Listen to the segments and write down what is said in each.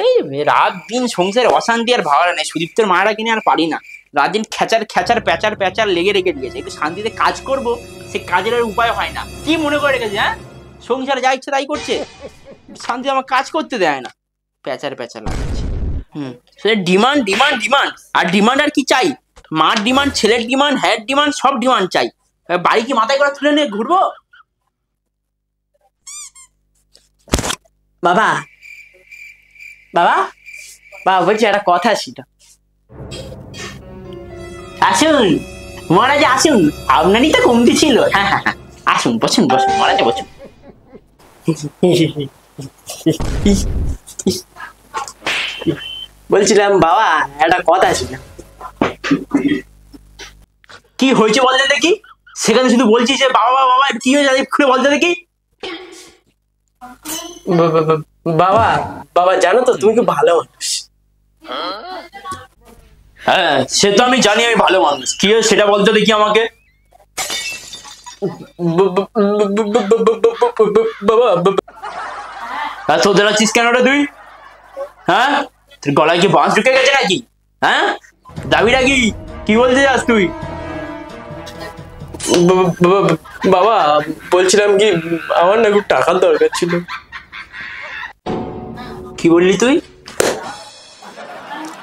এই রাত দিন সংসারে অশান্তি আর ভালো নেই। সুদীপ্তর মারা কিনে আর পারি না। রাত দিন খেচার খেচার প্যাচার প্যাচার লেগে রেখে দিয়েছে। একটু শান্তিতে কাজ করব, সে কাজের আর উপায় হয় না। কি মনে করে রেখেছে? হ্যাঁ, সংসারে যা ইচ্ছে তাই করছে, শান্তি আমার কাজ করতে দেয় না, প্যাচার প্যাচার লাগাচ্ছে। সে ডিমান্ড ডিমান্ড ডিমান্ড, আর ডিমান্ড আর কি চাই? মার ডিমান্ড, ছেলের ডিমান্ড, হ্যার ডিমান্ড, সব ডিমান্ড চাই। বাড়ি কি মাথায় করে তুলে নিয়ে ঘুরবো? বাবা বাবা বাবা বলছি একটা কথা ছিল। আসুন মহারাজ আসুন, আপনারই তো কমতি ছিল। হ্যাঁ হ্যাঁ হ্যাঁ, আসুন বসুন বসুন মহারাজ বসুন। বলছিলাম বাবা একটা কথা ছিল। কি হয়েছে বলতে দেখি? সেখানে শুধু বলছিস যে বাবা বাবা বাবা, কি হয়েছে খুলে বলতে দেখি। বাবা বাবা জানো তো তুমি খুব ভালো মানুষ। হ্যাঁ সে তো আমি জানি, আমি ভালো মানুষ। কি হয়েছে সেটা বলতে দেখি আমাকে। বাবা তোদের আছিস কেন রে তুই? হ্যাঁ, তোর গলায় কি বাঁশ ঢুকে গেছে নাকি? হ্যাঁ, দাবি নাকি? কি বলতে যাস তুই? বাবা বলছিলাম কি, আমার না খুব টাকার দরকার ছিল। কি বললি তুই?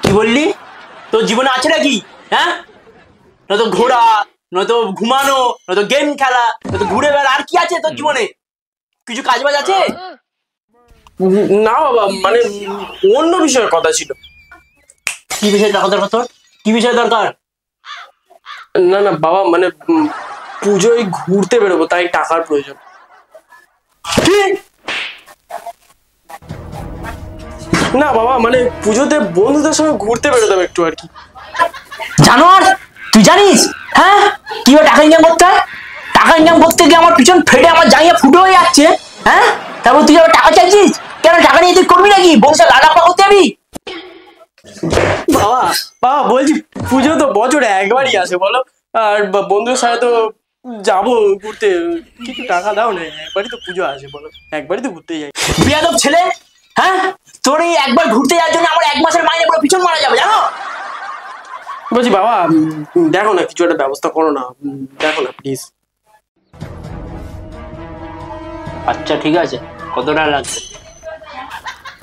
কি বললি? তোর জীবনে আছে নাকি? হ্যাঁ, নয়তো ঘোরা, নয়তো ঘুমানো, নয়তো গেম খেলা, নয়তো ঘুরে বেড়া, আর কি আছে তোর জীবনে? কিছু কাজ বাজ আছে? না বাবা, মানে অন্য বিষয়ের কথা ছিল। কি বিষয় দরকার তোর? কি বিষয় দরকার? না না বাবা, মানে পুজোয় ঘুরতে বেরোবো, তাই টাকার প্রয়োজন। না বাবা, মানে পুজোতে বন্ধুদের সঙ্গে ঘুরতে বেরোতাম একটু আর কি। জানোয়ার, তুই জানিস হ্যাঁ কিভাবে টাকা ইনকাম করতে হয়? টাকা ইনকাম করতে গিয়ে আমার পিছন ফেটে আমার জায়গা ফুটো হয়ে যাচ্ছে। হ্যাঁ, তারপর তুই আবার টাকা চাইছিস কেন? টাকা নিয়ে তুই করবি নাকি? বংশে লাডাপা করতে যাবি? বাবা বাবা বলছি, পুজো তো বছরে একবারই আসে বলো, আর বন্ধুদের সাথে তো যাবো ঘুরতে, কিছু টাকা দাও না। একবারই তো পুজো আসে বলো, একবারই তো ঘুরতে যাই। বিয়াদব ছেলে, হ্যাঁ তোর এই একবার ঘুরতে যাওয়ার জন্য আমার 1 মাসের মাইনে পুরো পিছন মারা যাবে জানো। বলছি বাবা দেখো না, কিছু একটা ব্যবস্থা করো না, দেখো না প্লিজ। আচ্ছা ঠিক আছে, কত টাকা লাগবে?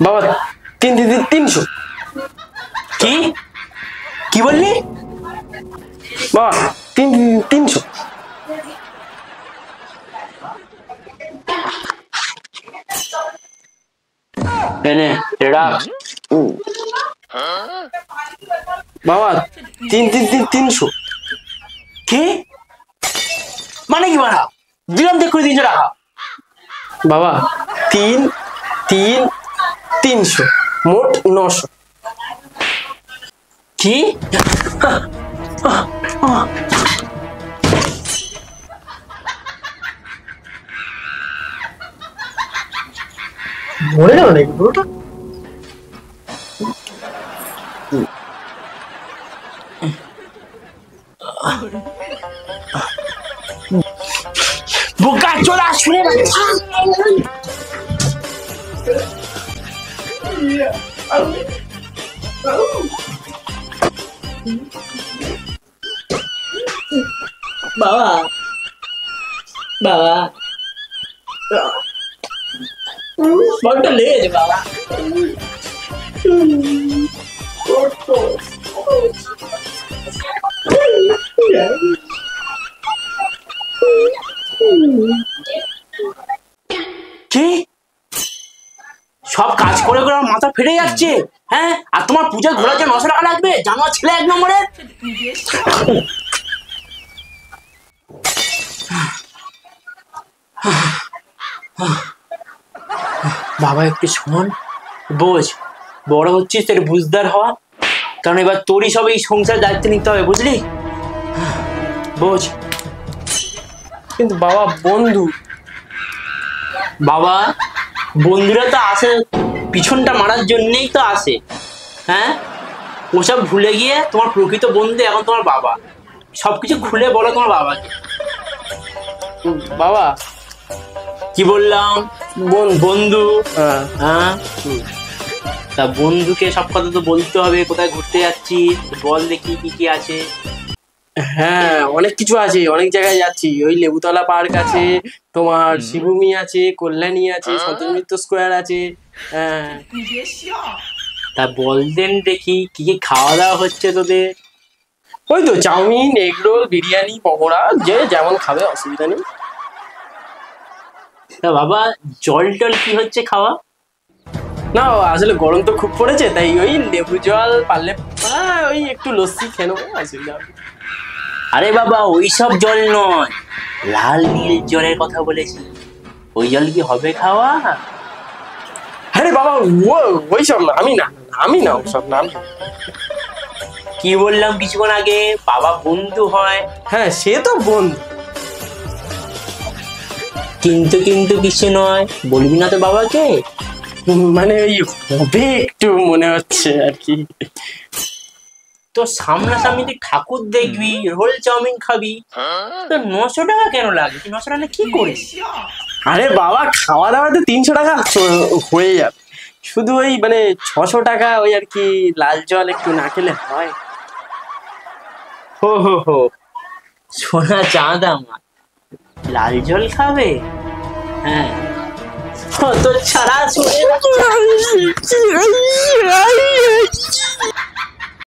বাবা 300। কি কি বললি? বাবা 300। এনে রাখ। বাবা 300। কি মানে কি মারা? দিলাম দেখ করে 300 টাকা। বাবা 300 মোট 900। কি? মরে গেল নাকি পুরোটা? বোকা চোদা শুনে বাচ্চা। বাবা বাবা বড্ড লেগেছে বাবা। কি সব কাজ করে করে আমার মাথা ফেটে যাচ্ছে। হ্যাঁ, আর তোমার পূজায় ঘোরার জন্য 900 টাকা লাগবে? জানোয়ার ছেলে 1 নম্বরের। বাবা একটু শোন, বোঝ, বড় হচ্ছিস তোর বুঝদার হওয়া, কারণ এবার তোরই সব এই সংসার দায়িত্ব নিতে হবে, বুঝলি? বোঝ। কিন্তু বাবা বন্ধু, বাবা বন্ধুরা তো আসে পিছনটা মারার জন্যই তো আসে। হ্যাঁ, ওসব ভুলে গিয়ে তোমার প্রকৃত বন্ধু এখন তোমার বাবা। সবকিছু খুলে বলো তোমার বাবাকে। বাবা কি বললাম? বন্ধু। হ্যাঁ। তা বন্ধুকে সব কথা তো বলতে হবে, কোথায় ঘুরতে যাচ্ছি বল দেখি কি কি আছে। হ্যাঁ অনেক কিছু আছে, অনেক জায়গায় যাচ্ছি। ওই লেবুতলা পার্ক আছে, তোমার শিবভূমি আছে, কল্যাণী আছে, সন্তোষ মিত্র স্কোয়ার আছে। হ্যাঁ তা বল দেন দেখি কি কি খাওয়া দাওয়া হচ্ছে তোদের। ওই তো chowmein, egg roll, biryani, pakora, যে যেমন খাবে অসুবিধা নেই। তা বাবা জল টল কি হচ্ছে খাওয়া? না আসলে গরম তো খুব পড়েছে, তাই ওই লেবু জল পারলে ওই একটু লস্যি খেয়ে নেবো, অসুবিধা হবে না। আরে বাবা ওইসব জল নয়, লাল নীল জলের কথা বলেছি, ওই জল কি হবে খাওয়া? আরে বাবা ওই সব না, আমি না, আমি না ওসব না, আমি না। কি বললাম কিছুক্ষণ আগে, বাবা বন্ধু হয়। হ্যাঁ সে তো বন্ধু। কিন্তু কিন্তু কিছু নয়, বলবি না তো বাবাকে? মানে ওই হবে একটু মনে হচ্ছে আর কি। তো সামনাসামনি তুই ঠাকুর দেখবি, রোল চাউমিন খাবি, তো 900 টাকা কেন লাগে? তুই 900 টাকা কি করিস? আরে বাবা খাওয়া দাওয়াতে 300 টাকা হয়ে যাবে, শুধু ওই মানে 600 টাকা ওই আর কি লাল জল একটু না খেলে হয়। হো হো হো, সোনা চাঁদ আমার, লাল জল খাবে? হ্যাঁ তো ছাড়া